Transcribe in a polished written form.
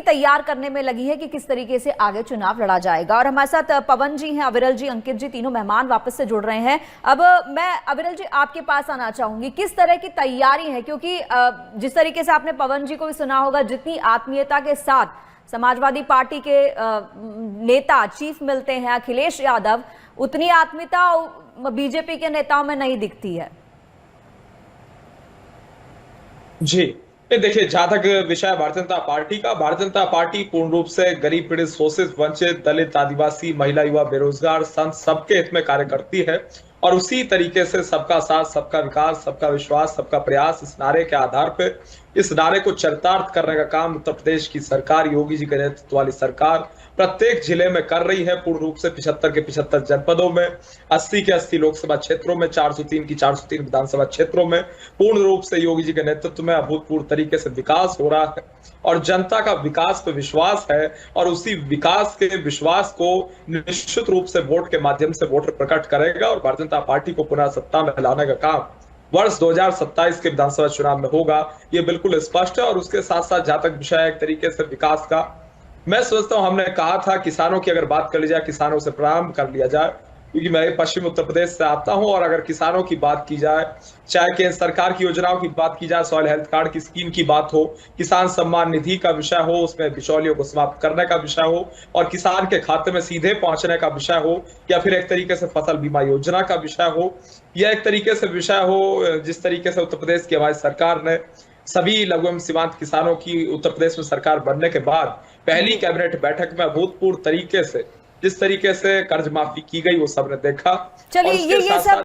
रणनीति तैयार करने में लगी है कि किस तरीके से आगे चुनाव लड़ा जाएगा। और हमारे साथ पवन जी हैं, अविरल जी, अंकित जी, तीनों मेहमान वापस से जुड़ रहे हैं। अब मैं अविरल जी आपके पास आना चाहूंगी, किस तरह की तैयारी है, क्योंकि जिस तरीके से आपने पवन जी को भी सुना होगा, जितनी आत्मीयता के साथ समाजवादी पार्टी के नेता चीफ मिलते हैं अखिलेश यादव, उतनी आत्मीयता बीजेपी के नेताओं में नहीं दिखती है। जी, ये देखिए, जहां तक विषय भारतीय जनता पार्टी का, भारतीय जनता पार्टी पूर्ण रूप से गरीब, पीड़ित, शोषित, वंचित, दलित, आदिवासी, महिला, युवा, बेरोजगार, संत, सबके हित में कार्य करती है। और उसी तरीके से सबका साथ, सबका विकास, सबका विश्वास, सबका प्रयास, इस नारे के आधार पे, इस नारे को चरितार्थ करने का काम उत्तर प्रदेश की सरकार, योगी जी के नेतृत्व वाली सरकार प्रत्येक जिले में कर रही है। पूर्ण रूप से 75 के 75 जनपदों में, 80 के 80 लोकसभा क्षेत्रों में, 403 की 403 विधानसभा क्षेत्रों में पूर्ण रूप से योगी जी के नेतृत्व में अभूतपूर्व तरीके से विकास हो रहा है। और जनता का विकास पे विश्वास है, और उसी विकास के विश्वास को निश्चित रूप से वोट के माध्यम से वोटर प्रकट करेगा। और भारतीय जनता पार्टी को पुनः सत्ता में लाने का काम वर्ष 2027 के विधानसभा चुनाव में होगा, ये बिल्कुल स्पष्ट है। और उसके साथ साथ जहां तक विषय एक तरीके से विकास का, मैं समझता हूं, हमने कहा था किसानों की अगर बात कर ली जाए, किसानों से प्रारंभ कर लिया जाए, क्योंकि मैं पश्चिम उत्तर प्रदेश से आता हूं। और अगर किसानों की बात की जाए, चाहे केंद्र सरकार की योजनाओं की बात की जाए, सॉइल हेल्थ कार्ड की स्कीम की बात हो, किसान सम्मान निधि का विषय हो, उसमें बिचौलियों को समाप्त करने का विषय हो, और किसान के खाते में सीधे पहुंचने का विषय हो, या फिर एक तरीके से फसल बीमा योजना का विषय हो, या एक तरीके से विषय हो जिस तरीके से उत्तर प्रदेश की हमारी सरकार ने सभी लघु एवं सीमांत किसानों की उत्तर प्रदेश में सरकार बनने के बाद पहली कैबिनेट बैठक में अभूतपूर्व तरीके से जिस तरीके से कर्ज माफी की गई, वो सबने देखा। चलिए, और उसके ये साथ सब